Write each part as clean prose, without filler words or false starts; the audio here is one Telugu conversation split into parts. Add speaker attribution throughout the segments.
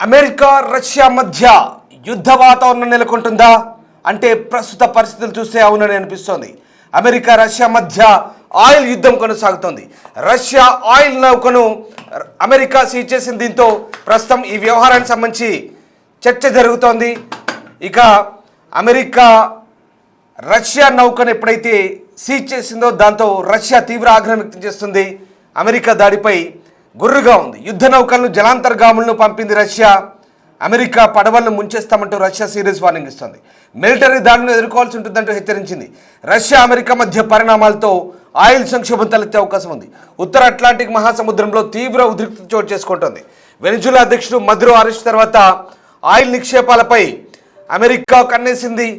Speaker 1: అమెరికా రష్యా మధ్య యుద్ధ వాతావరణం నెలకొంటుందా అంటే ప్రస్తుత పరిస్థితులు చూస్తే అవునని అనిపిస్తోంది. అమెరికా రష్యా మధ్య ఆయిల్ యుద్ధం కొనసాగుతోంది. రష్యా ఆయిల్ నౌకను అమెరికా సీజ్ చేసిన దీంతో ప్రస్తుతం ఈ వ్యవహారానికి సంబంధించి చర్చ జరుగుతోంది. ఇక అమెరికా రష్యా నౌకను ఎప్పుడైతే సీజ్ చేసిందో దాంతో రష్యా తీవ్ర ఆగ్రహం వ్యక్తం చేస్తుంది. అమెరికా దాడిపై గుర్రుగా ఉంది. యుద్ధ నౌకలను జలాంతర్గాములను పంపింది రష్యా. అమెరికా పడవలను ముంచేస్తామంటూ రష్యా సీరియస్ వార్నింగ్ ఇస్తుంది. మిలిటరీ దాడులను ఎదుర్కోవాల్సి ఉంటుందంటూ హెచ్చరించింది. రష్యా అమెరికా మధ్య పరిణామాలతో ఆయిల్ సంక్షోభం తలెత్తే అవకాశం ఉంది. ఉత్తర అట్లాంటిక్ మహాసముద్రంలో తీవ్ర ఉద్రిక్తత చోటు చేసుకుంటోంది. వెనిజులా అధ్యక్షుడు మదురో అరెస్ట్ తర్వాత ఆయిల్ నిక్షేపాలపై అమెరికా కన్నేసింది.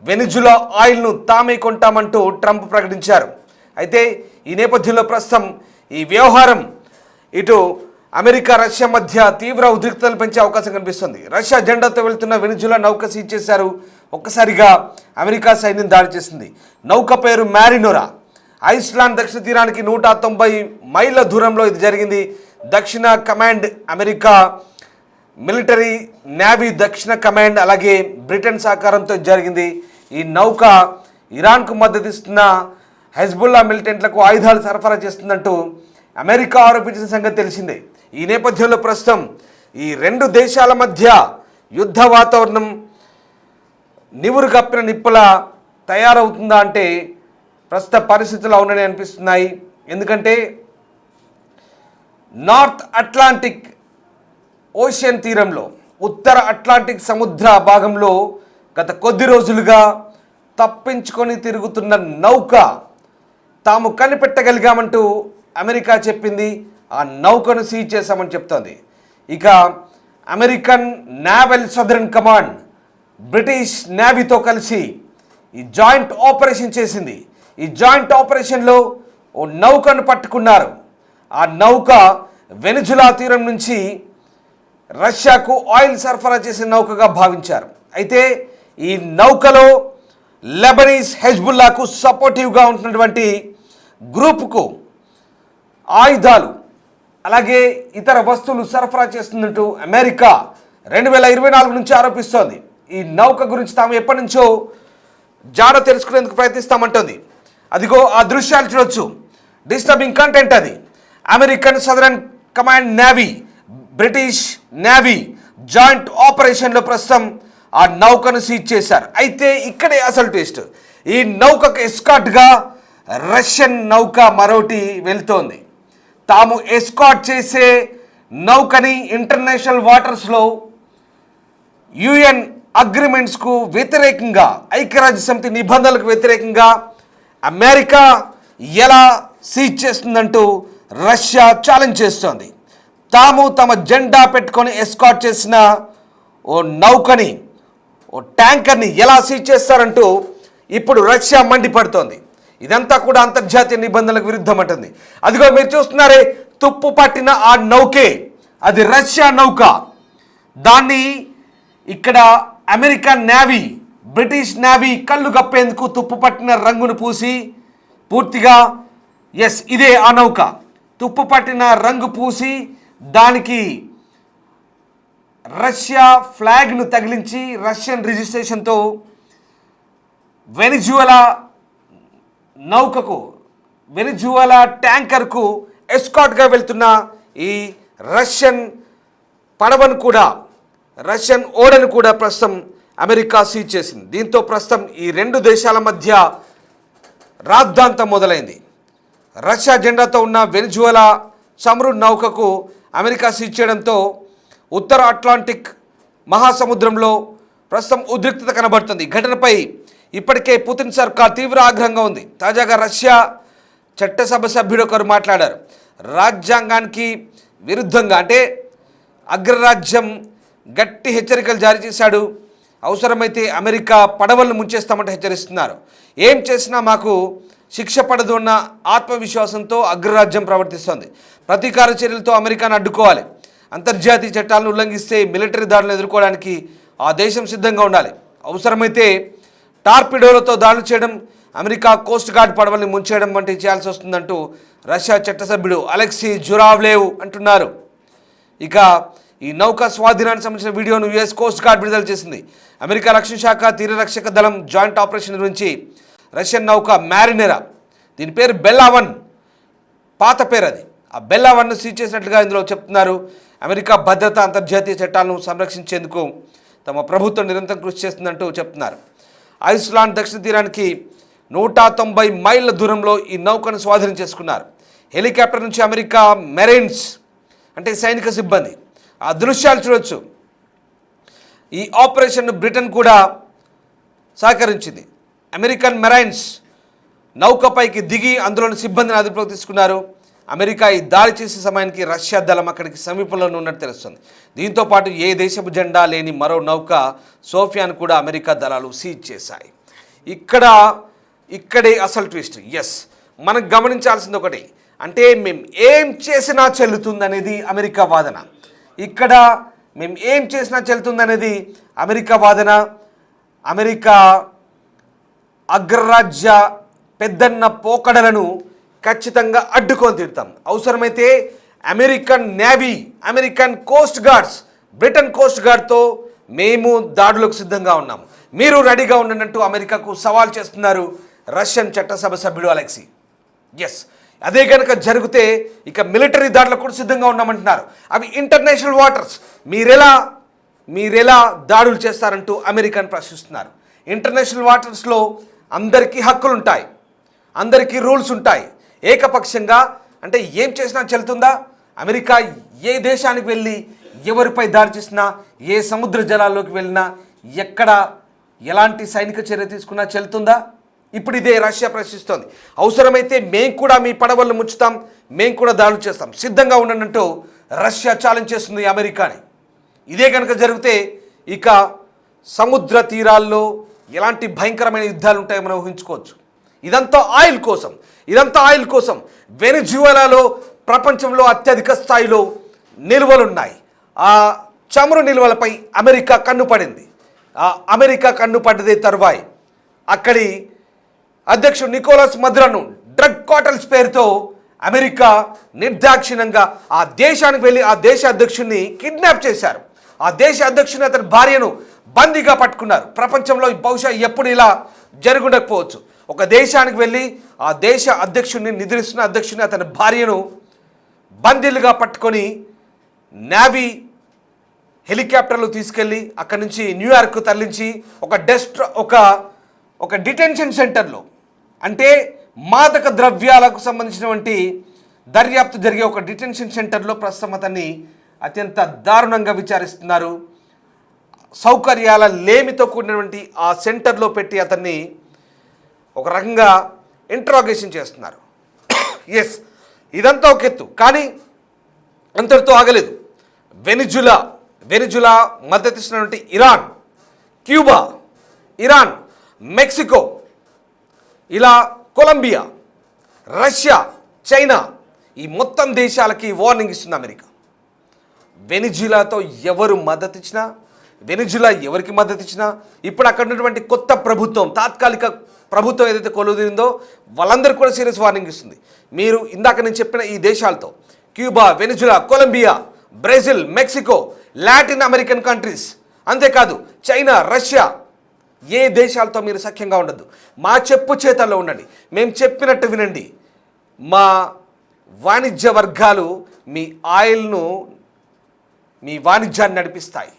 Speaker 1: వెనిజులా ఆయిల్ను తామే కొంటామంటూ ట్రంప్ ప్రకటించారు. అయితే ఈ నేపథ్యంలో ప్రస్తుతం ఈ వ్యవహారం ఇటు అమెరికా రష్యా మధ్య తీవ్ర ఉద్రిక్తతలు పెంచే అవకాశం కనిపిస్తుంది. రష్యా జెండాతో వెళ్తున్న వెనిజులా నౌక సీజ్ చేశారు. ఒక్కసారిగా అమెరికా సైన్యం దాడి చేసింది. నౌక పేరు మ్యారినోరా. ఐస్లాండ్ దక్షిణ తీరానికి 190 మైళ్ళ దూరంలో ఇది జరిగింది. దక్షిణ కమాండ్ అమెరికా మిలిటరీ నేవీ దక్షిణ కమాండ్ అలాగే బ్రిటన్ సహకారంతో జరిగింది. ఈ నౌక ఇరాన్కు మద్దతిస్తున్న హెజ్బుల్లా మిలిటెంట్లకు ఆయుధాలు సరఫరా చేస్తుందంటూ అమెరికా ఆరోపించిన సంగతి తెలిసిందే. ఈ నేపథ్యంలో ప్రస్తుతం ఈ రెండు దేశాల మధ్య యుద్ధ వాతావరణం నివురు కప్పిన నిప్పులా తయారవుతుందా అంటే ప్రస్తుత పరిస్థితులు అవునని అనిపిస్తున్నాయి. ఎందుకంటే నార్త్ అట్లాంటిక్ ఓషియన్ తీరంలో ఉత్తర అట్లాంటిక్ సముద్ర భాగంలో గత కొద్ది రోజులుగా తప్పించుకొని తిరుగుతున్న నౌక తాము కనిపెట్టగలిగామంటూ అమెరికా చెప్పింది. ఆ నౌకను సీజ్ చేశామని చెప్తోంది. ఇక American naval southern command British నేవీతో కలిసి ఈ జాయింట్ ఆపరేషన్ చేసింది. ఈ జాయింట్ ఆపరేషన్లో ఓ నౌకను పట్టుకున్నారు. ఆ నౌక వెనిజులా తీరం నుంచి రష్యాకు ఆయిల్ సరఫరా చేసే నౌకగా భావించారు. అయితే ఈ నౌకలో లెబనీస్ హెజ్బుల్లాకు సపోర్టివ్గా ఉంటున్నటువంటి గ్రూపుకు ఆయుధాలు అలాగే ఇతర వస్తువులు సరఫరా చేస్తున్నట్టు అమెరికా 2024 నుంచి ఆరోపిస్తోంది. ఈ నౌక గురించి తాము ఎప్పటి నుంచో జాడ తెలుసుకునేందుకు ప్రయత్నిస్తామంటోంది. అదిగో ఆ దృశ్యాలు చూడొచ్చు. డిస్టర్బింగ్ కంటెంట్ అది. American southern command navy British navy joint ఆపరేషన్లో ప్రస్తుతం ఆ నౌకను సీజ్ చేశారు. అయితే ఇక్కడే అసలు ట్విస్ట్. ఈ నౌకకు ఎస్కాట్గా రష్యన్ నౌక మరోటి వెళ్తోంది. తాము ఎస్కాట్ చేసే నౌకని ఇంటర్నేషనల్ వాటర్స్లో యుఎన్ అగ్రిమెంట్స్కు వ్యతిరేకంగా ఐక్యరాజ్య సమితి నిబంధనలకు వ్యతిరేకంగా అమెరికా ఎలా సీజ్ చేస్తుందంటూ రష్యా ఛాలెంజ్ చేస్తోంది. తాము తమ జెండా పెట్టుకొని ఎస్కాట్ చేసిన ఓ నౌకని ఓ ట్యాంకర్ని ఎలా సీజ్ చేస్తారంటూ ఇప్పుడు రష్యా మండిపడుతోంది. ఇదంతా కూడా అంతర్జాతీయ నిబంధనలకు విరుద్ధం అంటుంది. అదిగో మీరు చూస్తున్నారే తుప్పు పట్టిన ఆ నౌకే అది రష్యా నౌక. దాన్ని ఇక్కడ అమెరికన్ నేవీ బ్రిటిష్ నేవీ కళ్ళు కప్పేందుకు తుప్పు పట్టిన రంగును పూసి పూర్తిగా ఇదే ఆ నౌక తుప్పు పట్టిన రంగు పూసి దానికి రష్యా ఫ్లాగ్ను తగిలించి రష్యన్ రిజిస్ట్రేషన్తో వెనిజువలా నౌకకు వెనిజువలా ట్యాంకర్కు ఎస్కాట్గా వెళ్తున్న ఈ రష్యన్ పడవను కూడా రష్యన్ ఓడను కూడా ప్రస్తుతం అమెరికా సీజ్ చేసింది. దీంతో ప్రస్తుతం ఈ రెండు దేశాల మధ్య రాద్ధాంతం మొదలైంది. రష్యా జెండాతో ఉన్న వెనిజువలా చమురు నౌకకు అమెరికా సీజ్ చేయడంతో ఉత్తర అట్లాంటిక్ మహాసముద్రంలో ప్రస్తుతం ఉద్రిక్తత కనబడుతుంది. ఈ ఘటనపై ఇప్పటికే పుతిన్ సర్కార్ తీవ్ర ఆగ్రహంగా ఉంది. తాజాగా రష్యా చట్టసభ సభ్యుడు ఒకరు మాట్లాడారు. రాజ్యాంగానికి విరుద్ధంగా అంటే అగ్రరాజ్యం గట్టి హెచ్చరికలు జారీ చేశాడు. అవసరమైతే అమెరికా పడవలను ముంచేస్తామంటే హెచ్చరిస్తున్నారు. ఏం చేసినా మాకు శిక్ష పడదు అన్న ఆత్మవిశ్వాసంతో అగ్రరాజ్యం ప్రవర్తిస్తోంది. ప్రతీకార చర్యలతో అమెరికాను అడ్డుకోవాలి. అంతర్జాతీయ చట్టాలను ఉల్లంఘిస్తే మిలిటరీ దాడులను ఎదుర్కోవడానికి ఆ దేశం సిద్ధంగా ఉండాలి. అవసరమైతే టార్పిడోలతో దాడులు చేయడం, అమెరికా కోస్ట్ గార్డ్ పడవల్ని ముంచేయడం వంటివి చేయాల్సి వస్తుందంటూ రష్యా చట్టసభ్యుడు అలెక్సీ జురావ్లేవ్ అంటున్నారు. ఇక ఈ నౌక స్వాధీనానికి సంబంధించిన వీడియోను యుఎస్ కోస్ట్ గార్డ్ విడుదల చేసింది. అమెరికా రక్షణ శాఖ తీరరక్షక దళం జాయింట్ ఆపరేషన్ నిర్వహించి రష్యన్ నౌక మ్యారినెరా, దీని పేరు బెల్లా-1, పాత పేరు అది, ఆ బెల్లా-1ను సీజ్ చేసినట్లుగా ఇందులో చెప్తున్నారు. అమెరికా భద్రత అంతర్జాతీయ చట్టాలను సంరక్షించేందుకు తమ ప్రభుత్వం నిరంతరం కృషి చేస్తుందంటూ చెప్తున్నారు. ఐస్లాండ్ దక్షిణ తీరానికి 190 మైళ్ళ దూరంలో ఈ నౌకను స్వాధీనం చేసుకున్నారు. హెలికాప్టర్ నుంచి అమెరికా మెరైన్స్ అంటే సైనిక సిబ్బంది ఆ దృశ్యాలు చూడొచ్చు. ఈ ఆపరేషన్ బ్రిటన్ కూడా సహకరించింది. అమెరికన్ మెరైన్స్ నౌకపైకి దిగి అందులోని సిబ్బందిని అదుపులోకి తీసుకున్నారు. అమెరికా ఈ దాడి చేసే సమయానికి రష్యా దళం అక్కడికి సమీపంలోనే ఉన్నట్టు తెలుస్తుంది. దీంతో పాటు ఏ దేశపు జెండా లేని మరో నౌక సోఫియాను కూడా అమెరికా దళాలు సీజ్ చేశాయి. ఇక్కడే అసలు ట్విస్ట్. ఎస్, మనం గమనించాల్సింది ఒకటి, అంటే మేము ఏం చేసినా చెల్లుతుందనేది అమెరికా వాదన. ఇక్కడ మేము ఏం చేసినా చెల్లుతుందనేది అమెరికా వాదన. అమెరికా అగ్రరాజ్య పెద్దన్న పోకడలను ఖచ్చితంగా అడ్డుకొని తీరుతాం. అవసరమైతే American navy, American coast guards, Britain coast గార్డ్తో మేము దాడులకు సిద్ధంగా ఉన్నాము, మీరు రెడీగా ఉండండి అమెరికాకు సవాల్ చేస్తున్నారు రష్యన్ చట్టసభ సభ్యుడు అలెక్సీ. ఎస్, అదే కనుక జరిగితే ఇక మిలిటరీ దాడులకు కూడా సిద్ధంగా ఉన్నామంటున్నారు. అవి ఇంటర్నేషనల్ వాటర్స్, మీరెలా దాడులు చేస్తారంటూ అమెరికాను ప్రశ్నిస్తున్నారు. ఇంటర్నేషనల్ వాటర్స్లో అందరికీ హక్కులు ఉంటాయి, అందరికీ రూల్స్ ఉంటాయి. ఏకపక్షంగా అంటే ఏం చేసినా చెల్లుతుందా? అమెరికా ఏ దేశానికి వెళ్ళి ఎవరిపై దాడి చేసినా, ఏ సముద్ర జలాల్లోకి వెళ్ళినా, ఎక్కడ ఎలాంటి సైనిక చర్య తీసుకున్నా చెల్లుతుందా? ఇప్పుడు ఇదే రష్యా ప్రశ్నిస్తోంది. అవసరమైతే మేము కూడా మీ పడవలను ముంచుతాం, మేము కూడా దాడులు చేస్తాం, సిద్ధంగా ఉండండి రష్యా ఛాలెంజ్ చేస్తుంది అమెరికాని. ఇదే కనుక జరిగితే ఇక సముద్ర తీరాల్లో ఎలాంటి భయంకరమైన యుద్ధాలు ఉంటాయో మనం ఊహించుకోవచ్చు. ఇదంతా ఆయిల్ కోసం. వెనిజువెలాలో ప్రపంచంలో అత్యధిక స్థాయిలో నిల్వలున్నాయి. ఆ చమురు నిల్వలపై అమెరికా కన్నుపడింది. ఆ అమెరికా కన్నుపడ్డదే తరువాయి అక్కడి అధ్యక్షుడు నికోలస్ మదురోను డ్రగ్ కార్టెల్స్ పేరుతో అమెరికా నిర్దాక్షిణ్యంగా ఆ దేశానికి వెళ్ళి ఆ దేశ అధ్యక్షుడిని కిడ్నాప్ చేశారు. ఆ దేశ అధ్యక్షుని అతని భార్యను బందీగా పట్టుకున్నారు. ప్రపంచంలో బహుశా ఎప్పుడు ఇలా జరుగుండకపోవచ్చు. ఒక దేశానికి వెళ్ళి ఆ దేశ అధ్యక్షుడిని, నిద్రిస్తున్న అధ్యక్షుడిని, అతని భార్యను బందీలుగా పట్టుకొని నేవీ హెలికాప్టర్లు తీసుకెళ్ళి అక్కడి నుంచి న్యూయార్క్ తరలించి ఒక డిటెన్షన్ సెంటర్లో, అంటే మాదక ద్రవ్యాలకు సంబంధించినటువంటి దర్యాప్తు జరిగే ఒక డిటెన్షన్ సెంటర్లో ప్రస్తుతం అతన్ని అత్యంత దారుణంగా విచారిస్తున్నారు. సౌకర్యాల లేమితో కూడినటువంటి ఆ సెంటర్లో పెట్టి అతన్ని ఒక రకంగా ఇంట్రాగేషన్ చేస్తున్నారు. ఎస్, ఇదంతా ఒక ఎత్తు, కానీ అంతటితో ఆగలేదు. వెనిజులా మద్దతిస్తున్నటువంటి ఇరాన్, క్యూబా, మెక్సికో, ఇలా కొలంబియా, రష్యా, చైనా, ఈ మొత్తం దేశాలకి వార్నింగ్ ఇస్తుంది అమెరికా. వెనిజులాతో ఎవరు మద్దతు ఇచ్చినా, వెనిజులా ఎవరికి మద్దతు ఇచ్చినా, ఇప్పుడు అక్కడ ఉన్నటువంటి కొత్త ప్రభుత్వం, తాత్కాలిక ప్రభుత్వం ఏదైతే కొలువుదీరిందో వాళ్ళందరికీ కూడా సీరియస్ వార్నింగ్ ఇస్తుంది. మీరు ఇందాక నేను చెప్పిన ఈ దేశాలతో, Cuba, Venezuela, Colombia, Brazil, Mexico, Latin American countries, అంతేకాదు చైనా, రష్యా, ఏ దేశాలతో మీరు సఖ్యంగా ఉండద్దు. మా చెప్పు చేతల్లో ఉండండి, మేము చెప్పినట్టు వినండి. మా వాణిజ్య వర్గాలు మీ వాణిజ్యాన్ని నడిపిస్తాయి,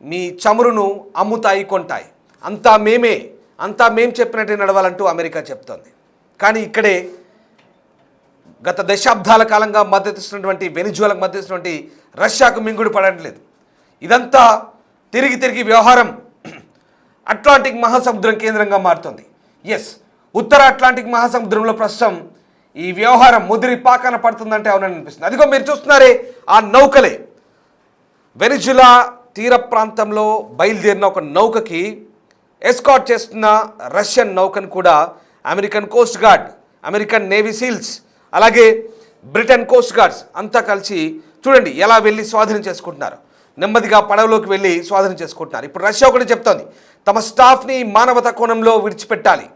Speaker 1: మీ చమురును అమ్ముతాయి, కొంటాయి, అంతా మేము చెప్పినట్టే నడవాలంటూ అమెరికా చెప్తోంది. కానీ ఇక్కడే గత దశాబ్దాల కాలంగా మద్దతిస్తున్నటువంటి వెనిజువలాకు మద్దతిస్తున్నటువంటి రష్యాకు మింగుడు పడట్లేదు. ఇదంతా తిరిగి వ్యవహారం అట్లాంటిక్ మహాసముద్రం కేంద్రంగా మారుతుంది. ఎస్, ఉత్తర అట్లాంటిక్ మహాసముద్రంలో ప్రస్తుతం ఈ వ్యవహారం ముదిరి పాకాన పడుతుందంటే అవునని అనిపిస్తుంది. అదిగో మీరు చూస్తున్నారే, ఆ నౌకలే వెనిజులా తీర ప్రాంతంలో బయలుదేరిన ఒక నౌకకి ఎస్కాట్ చేస్తున్న రష్యన్ నౌకను కూడా American coast guard, American navy seals, అలాగే బ్రిటన్ కోస్ట్ గార్డ్స్ అంతా కలిసి చూడండి ఎలా వెళ్ళి స్వాధీనం చేసుకుంటున్నారు. నెమ్మదిగా పడవలోకి వెళ్ళి స్వాధీనం చేసుకుంటున్నారు. ఇప్పుడు రష్యా ఒకటి చెప్తోంది, తమ స్టాఫ్ని మానవతా కోణంలో విడిచిపెట్టాలి,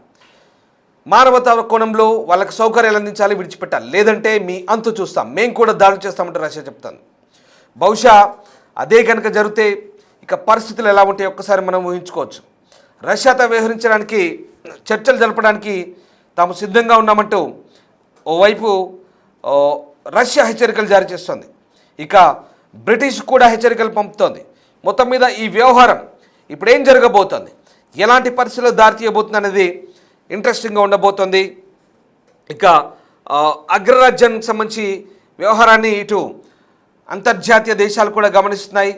Speaker 1: మానవతా కోణంలో వాళ్ళకి సౌకర్యాలు అందించాలి, విడిచిపెట్టాలి, లేదంటే మీ అంతు చూస్తాం, మేము కూడా దాడులు చేస్తామంటే రష్యా చెప్తాను. బహుశా అదే కనుక జరిగితే ఇక పరిస్థితులు ఎలా ఉంటాయో ఒక్కసారి మనం ఊహించుకోవచ్చు. రష్యాతో వ్యవహరించడానికి చర్చలు జరపడానికి తాము సిద్ధంగా ఉన్నామంటూ ఓవైపు రష్యా హెచ్చరికలు జారీ చేస్తోంది, ఇక బ్రిటిష్ కూడా హెచ్చరికలు పంపుతోంది. మొత్తం మీద ఈ వ్యవహారం ఇప్పుడు ఏం జరగబోతోంది, ఎలాంటి పరిస్థితుల్లో దారితీయబోతుంది అనేది ఇంట్రెస్టింగ్గా ఉండబోతోంది. ఇక అగ్రరాజ్యానికి సంబంధించి వ్యవహారాన్ని ఇటు అంతర్జాతీయ దేశాలు కూడా గమనిస్తున్నాయి.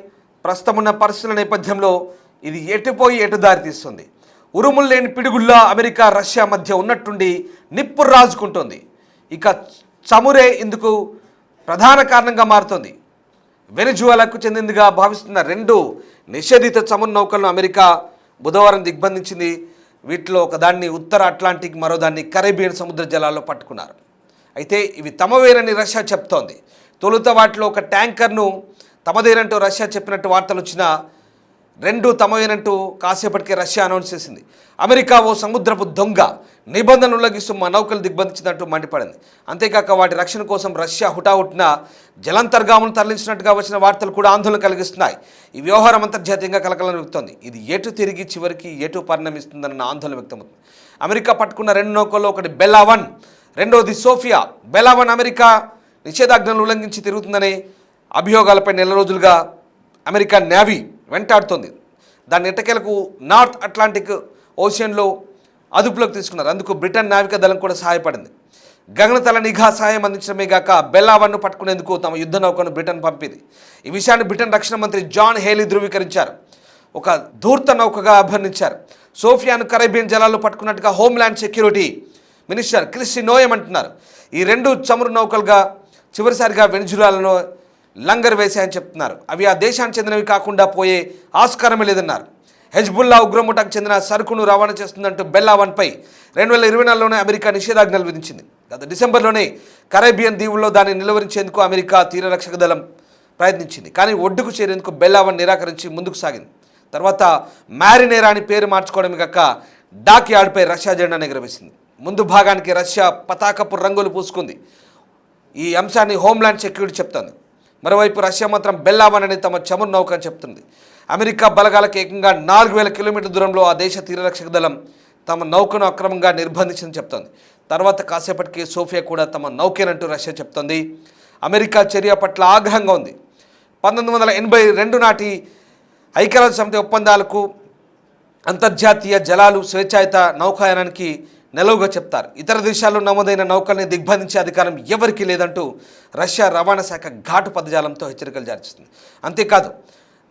Speaker 1: ప్రస్తుతం ఉన్న పరిస్థితుల నేపథ్యంలో ఇది ఎటుపోయి ఎటు దారితీస్తుంది. ఉరుములు లేని పిడుగుల్లా అమెరికా రష్యా మధ్య ఉన్నట్టుండి నిప్పు రాజుకుంటుంది. ఇక చమురే ఇందుకు ప్రధాన కారణంగా మారుతుంది. వెనిజువాలాకు చెందిందిగా భావిస్తున్న 2 నిషేధిత చమురు నౌకలను అమెరికా బుధవారం దిగ్బంధించింది. వీటిలో ఒకదాన్ని ఉత్తర అట్లాంటిక్, మరోదాన్ని కరేబియన్ సముద్ర జలాల్లో పట్టుకున్నారు. అయితే ఇవి తమవేనని రష్యా చెప్తోంది. తొలుత వాటిలో ఒక ట్యాంకర్ను తమదేనంటూ రష్యా చెప్పినట్టు వార్తలు వచ్చినా 2 తమవేనంటూ కాసేపటికే రష్యా అనౌన్స్ చేసింది. అమెరికా ఓ సముద్రపు దొంగ, నిబంధనలు ఉల్లంఘిస్తూ మా నౌకలు దిగ్బంధించినట్టు మండిపడింది. అంతేకాక వాటి రక్షణ కోసం రష్యా హుటాహుటిన జలాంతర్గాములను తరలించినట్టుగా వచ్చిన వార్తలు కూడా ఆందోళన కలిగిస్తున్నాయి. ఈ వ్యవహారం అంతర్జాతీయంగా కలకలం రేపుతోంది. ఇది ఎటు తిరిగి చివరికి ఎటు పరిణమిస్తుందన్న ఆందోళన వ్యక్తమవుతుంది. అమెరికా పట్టుకున్న 2 నౌకల్లో ఒకటి బెల్లా-1, రెండోది సోఫియా. బెల్లా-1 అమెరికా నిషేధాజ్ఞలను ఉల్లంఘించి తిరుగుతుందనే అభియోగాలపై నెల రోజులుగా అమెరికా నేవీ వెంటాడుతోంది. దాన్ని ఎట్టకేలకు నార్త్ అట్లాంటిక్ ఓషియన్లో అదుపులోకి తీసుకున్నారు. అందుకు బ్రిటన్ నావికా దళం కూడా సహాయపడింది. గగనతల నిఘా సహాయం అందించడమే గాక బెల్లా-1ను పట్టుకునేందుకు తమ యుద్ధ నౌకను బ్రిటన్ పంపింది. ఈ విషయాన్ని బ్రిటన్ రక్షణ మంత్రి జాన్ హేలీ ధృవీకరించారు. ఒక ధూర్త నౌకగా అభివర్ణించారు. సోఫియాను కరేబియన్ జలాల్లో పట్టుకున్నట్టుగా హోమ్ల్యాండ్ సెక్యూరిటీ మినిస్టర్ క్రిస్టి నోయమ్ అంటున్నారు. ఈ 2 చమురు నౌకలుగా చివరిసారిగా వెనిజులాలో లంగర్ వేశాయని చెప్తున్నారు. అవి ఆ దేశానికి చెందినవి కాకుండా పోయే ఆస్కారమే లేదన్నారు. హెజ్బుల్లా ఉగ్రముఠాకు చెందిన సరుకును రవాణా చేస్తుందంటూ బెల్లా-1పై 2024లోనే అమెరికా నిషేధాజ్ఞలు విధించింది. గత డిసెంబర్లోనే కరేబియన్ దీవుల్లో దాన్ని నిలువరించేందుకు అమెరికా తీరరక్షక దళం ప్రయత్నించింది. కానీ ఒడ్డుకు చేరేందుకు బెల్లా-1 నిరాకరించి ముందుకు సాగింది. తర్వాత మ్యారినేరా అని పేరు మార్చుకోవడమే కాక డాక్ యార్డ్పై రష్యా జెండాను ఎగురవేసింది. ముందు భాగానికి రష్యా పతాకపు రంగులు పూసుకుంది. ఈ అంశాన్ని హోమ్ల్యాండ్ సెక్యూరిటీ చెప్తోంది. మరోవైపు రష్యా మాత్రం బెల్లా-1 అనేది తమ చమురు నౌక అని చెప్తుంది. అమెరికా బలగాలకు ఏకంగా 4000 కిలోమీటర్ల దూరంలో ఆ దేశ తీరరక్షక దళం తమ నౌకను అక్రమంగా నిర్బంధించిందని చెప్తోంది. తర్వాత కాసేపటికి సోఫియా కూడా తమ నౌకేనంటూ రష్యా చెప్తోంది. అమెరికా చర్య పట్ల ఆగ్రహంగా ఉంది. 1982 నాటి ఐక్యరాజ్య సమితి ఒప్పందాలకు అంతర్జాతీయ జలాలు స్వేచ్ఛాయుత నౌకాయానానికి నెలవుగా చెప్తారు. ఇతర దేశాల్లో నమోదైన నౌకల్ని దిగ్బంధించే అధికారం ఎవరికీ లేదంటూ రష్యా రవాణా శాఖ ఘాటు పదజాలంతో హెచ్చరికలు జారీ చేస్తుంది. అంతేకాదు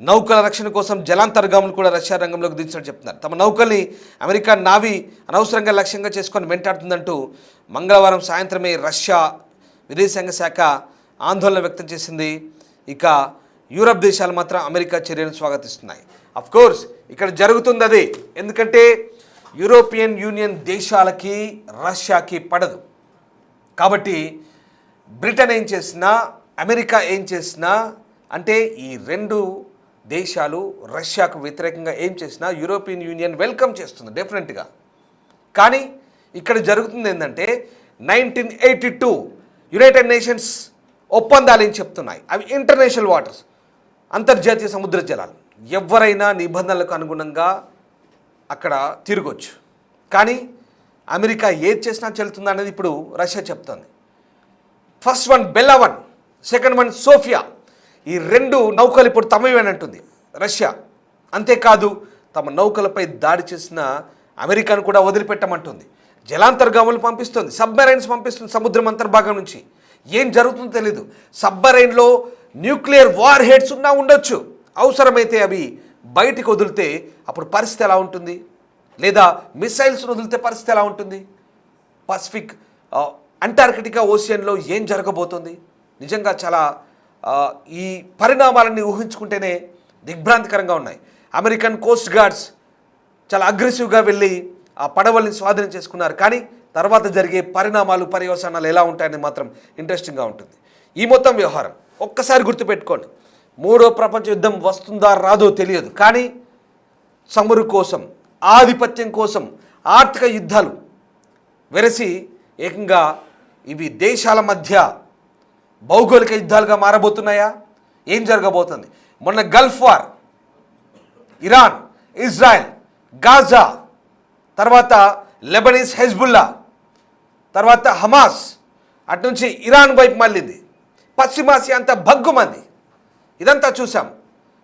Speaker 1: నౌకల రక్షణ కోసం జలాంతర్గాములు కూడా రష్యా రంగంలోకి దించినట్టు చెప్తున్నారు. తమ నౌకల్ని అమెరికా నావీ అనవసరంగా లక్ష్యంగా చేసుకొని వెంటాడుతుందంటూ మంగళవారం సాయంత్రమే రష్యా విదేశాంగ శాఖ ఆందోళన వ్యక్తం చేసింది. ఇక యూరప్ దేశాలు మాత్రం అమెరికా చర్యలను స్వాగతిస్తున్నాయి. అఫ్కోర్స్ ఇక్కడ జరుగుతుంది అదే, ఎందుకంటే యూరోపియన్ యూనియన్ దేశాలకి రష్యాకి పడదు. కాబట్టి బ్రిటన్ ఏం చేసినా అమెరికా ఏం చేసినా అంటే ఈ 2 దేశాలు రష్యాకు వ్యతిరేకంగా ఏం చేసినా యూరోపియన్ యూనియన్ వెల్కమ్ చేస్తుంది డెఫినెట్గా. కానీ ఇక్కడ జరుగుతుంది ఏంటంటే 1982 యునైటెడ్ నేషన్స్ ఒప్పందాలు ఏం చెప్తున్నాయి, అవి ఇంటర్నేషనల్ వాటర్స్, అంతర్జాతీయ సముద్ర జలాలు. ఎవరైనా నిబంధనలకు అనుగుణంగా అక్కడ తిరగొచ్చు. కానీ అమెరికా ఏది చేసినా చెల్లుతుందా అనేది ఇప్పుడు రష్యా చెప్తుంది. First one Bella one, second one Sophia. ఈ 2 నౌకలు ఇప్పుడు తమవేనంటుంది రష్యా. అంతేకాదు తమ నౌకలపై దాడి చేసిన అమెరికాను కూడా వదిలిపెట్టమంటుంది. జలాంతర్గాములు పంపిస్తుంది, సబ్మెరైన్స్ పంపిస్తుంది సముద్రం అంతర్భాగం నుంచి. ఏం జరుగుతుందో తెలీదు. సబ్మెరైన్లో న్యూక్లియర్ వార్ హెడ్స్ ఉన్నా ఉండొచ్చు. అవసరమైతే అవి బయటికి వదిలితే అప్పుడు పరిస్థితి ఎలా ఉంటుంది, లేదా మిసైల్స్ వదిలితే పరిస్థితి ఎలా ఉంటుంది, పసిఫిక్ అంటార్కిటికా ఓషియన్లో ఏం జరగబోతుంది. నిజంగా చాలా ఈ పరిణామాలన్నీ ఊహించుకుంటేనే దిగ్భ్రాంతికరంగా ఉన్నాయి. అమెరికన్ కోస్ట్ గార్డ్స్ చాలా అగ్రెసివ్గా వెళ్ళి ఆ పడవల్ని స్వాధీనం చేసుకున్నారు. కానీ తర్వాత జరిగే పరిణామాలు పర్యవసానాలు ఎలా ఉంటాయని మాత్రం ఇంట్రెస్టింగ్గా ఉంటుంది. ఈ మొత్తం వ్యవహారం ఒక్కసారి గుర్తుపెట్టుకోండి, 3వ ప్రపంచ యుద్ధం వస్తుందా రాదో తెలియదు. కానీ చమురు కోసం, ఆధిపత్యం కోసం ఆర్థిక యుద్ధాలు వెరసి ఏకంగా ఇవి దేశాల మధ్య భౌగోళిక యుద్ధాలుగా మారబోతున్నాయా? ఏం జరగబోతుంది? మొన్న Gulf war, Iran, Israel, Gaza, తర్వాత లెబనీస్ హెజ్బుల్లా, తర్వాత హమాస్, అటు నుంచి ఇరాన్ వైపు మళ్ళింది. పశ్చిమాసియా అంతా భగ్గుమంది. ఇదంతా చూసాం.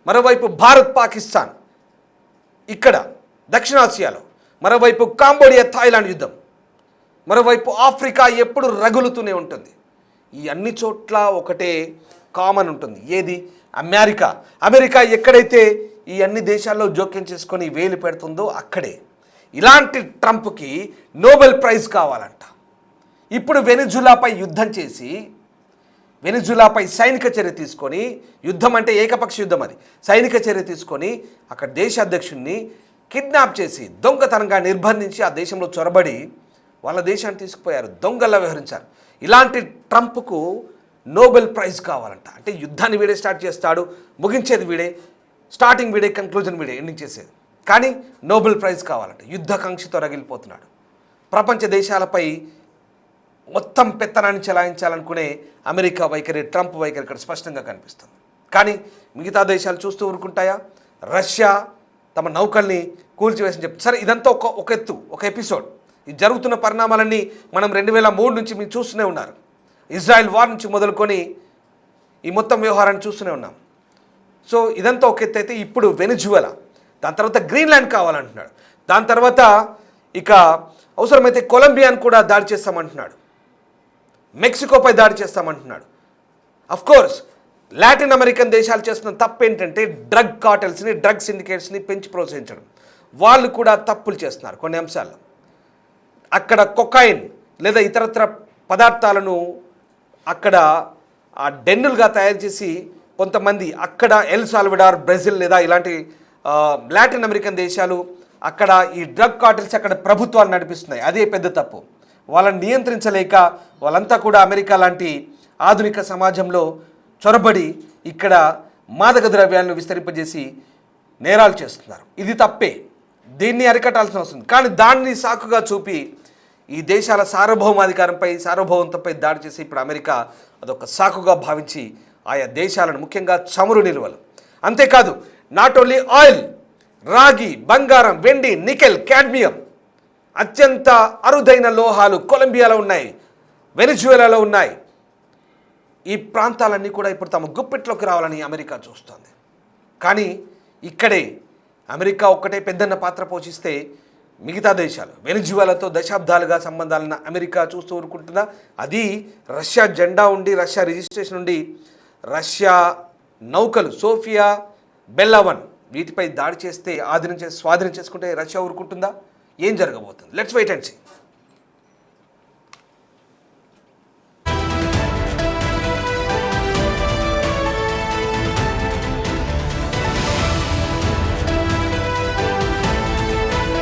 Speaker 1: మరోవైపు భారత్ పాకిస్తాన్, ఇక్కడ దక్షిణాసియాలో, మరోవైపు కాంబోడియా థాయిలాండ్ యుద్ధం, మరోవైపు ఆఫ్రికా ఎప్పుడు రగులుతూనే ఉంటుంది. ఈ అన్ని చోట్ల ఒకటే కామన్ ఉంటుంది. ఏది? అమెరికా. అమెరికా ఎక్కడైతే ఈ అన్ని దేశాల్లో జోక్యం చేసుకొని వేలు పెడుతుందో అక్కడే. ఇలాంటి ట్రంప్కి నోబెల్ ప్రైజ్ కావాలంట. ఇప్పుడు వెనిజులాపై యుద్ధం చేసి, వెనిజులాపై సైనిక చర్య తీసుకొని, యుద్ధం అంటే ఏకపక్ష యుద్ధం, అది సైనిక చర్య తీసుకొని అక్కడ దేశ అధ్యక్షుడిని కిడ్నాప్ చేసి దొంగతనంగా నిర్బంధించి ఆ దేశంలో చొరబడి వాళ్ళ దేశాన్ని తీసుకుపోయారు, దొంగల్లా వ్యవహరించారు. ఇలాంటి ట్రంప్కు నోబెల్ ప్రైజ్ కావాలంట. అంటే యుద్ధాన్ని వీడే స్టార్ట్ చేస్తాడు, ముగించేది వీడే, స్టార్టింగ్ వీడే, కంక్లూజన్ వీడే, ఎండింగ్ చేసేది. కానీ నోబెల్ ప్రైజ్ కావాలంట. యుద్ధకాంక్షతో రగిలిపోతున్నాడు. ప్రపంచ దేశాలపై మొత్తం పెత్తనాన్ని చెలాయించాలనుకునే అమెరికా వైఖరి, ట్రంప్ వైఖరి ఇక్కడ స్పష్టంగా కనిపిస్తుంది. కానీ మిగతా దేశాలు చూస్తూ ఊరుకుంటాయా? రష్యా తమ నౌకల్ని కూల్చివేసని చెప్పి, సరే ఇదంతా ఒక ఎత్తు, ఒక ఎపిసోడ్. ఈ జరుగుతున్న పరిణామాలన్నీ మనం 2003 నుంచి మీరు చూస్తూనే ఉన్నారు. ఇజ్రాయెల్ వార్ నుంచి మొదలుకొని ఈ మొత్తం వ్యవహారాన్ని చూస్తూనే ఉన్నాం. సో ఇదంతా ఒక ఎత్తు అయితే, ఇప్పుడు వెనిజువెలా, దాని తర్వాత గ్రీన్లాండ్ కావాలంటున్నాడు. దాని తర్వాత ఇక అవసరమైతే కొలంబియాను కూడా దాడి చేస్తామంటున్నాడు, మెక్సికోపై దాడి చేస్తామంటున్నాడు. అఫ్కోర్స్ లాటిన్ అమెరికన్ దేశాలు చేస్తున్న తప్పు ఏంటంటే డ్రగ్ కార్టెల్స్ని, డ్రగ్ సిండికేట్స్ని పెంచి ప్రోత్సహించడం. వాళ్ళు కూడా తప్పులు చేస్తున్నారు కొన్ని అంశాల్లో. అక్కడ కొకైన్ లేదా ఇతరత్ర పదార్థాలను అక్కడ ఆ డెన్నులుగా తయారు చేసి కొంతమంది అక్కడ ఎల్ సాల్వడార్, బ్రెజిల్ లేదా ఇలాంటి లాటిన్ అమెరికన్ దేశాలు, అక్కడ ఈ డ్రగ్ కార్టెల్స్ అక్కడ ప్రభుత్వాలు నడిపిస్తున్నాయి. అదే పెద్ద తప్పు. వాళ్ళని నియంత్రించలేక వాళ్ళంతా కూడా అమెరికా లాంటి ఆధునిక సమాజంలో చొరబడి ఇక్కడ మాదక ద్రవ్యాలను విస్తరింపజేసి నేరాలు చేస్తున్నారు. ఇది తప్పే, దీన్ని అరికట్టాల్సిన అవసరం. కానీ దాన్ని సాకుగా చూపి ఈ దేశాల సార్వభౌమాధికారంపై, సార్వభౌమత్వంపై దాడి చేసి ఇప్పుడు అమెరికా అదొక సాకుగా భావించి ఆయా దేశాలను, ముఖ్యంగా చమురు నిల్వలు, అంతేకాదు నాట్ ఓన్లీ ఆయిల్, రాగి, బంగారం, వెండి, నికెల్, కాడ్మియం, అత్యంత అరుదైన లోహాలు కొలంబియాలో ఉన్నాయి, వెనిజువెలాలో ఉన్నాయి. ఈ ప్రాంతాలన్నీ కూడా ఇప్పుడు తమ గుప్పిట్లోకి రావాలని అమెరికా చూస్తోంది. కానీ ఇక్కడే అమెరికా ఒక్కటే పెద్దన్న పాత్ర పోషిస్తే మిగతా దేశాలు, వెనిజువెలాతో దశాబ్దాలుగా సంబంధాలన్న అమెరికా చూస్తూ ఊరుకుంటుందా? అది రష్యా జెండా ఉండి, రష్యా రిజిస్ట్రేషన్ ఉండి, రష్యా నౌకలు సోఫియా, బెల్లావన్ వీటిపై దాడి చేస్తే స్వాధీనం చేసుకుంటే రష్యా ఊరుకుంటుందా? ఏం జరగబోతుంది? Let's wait and see.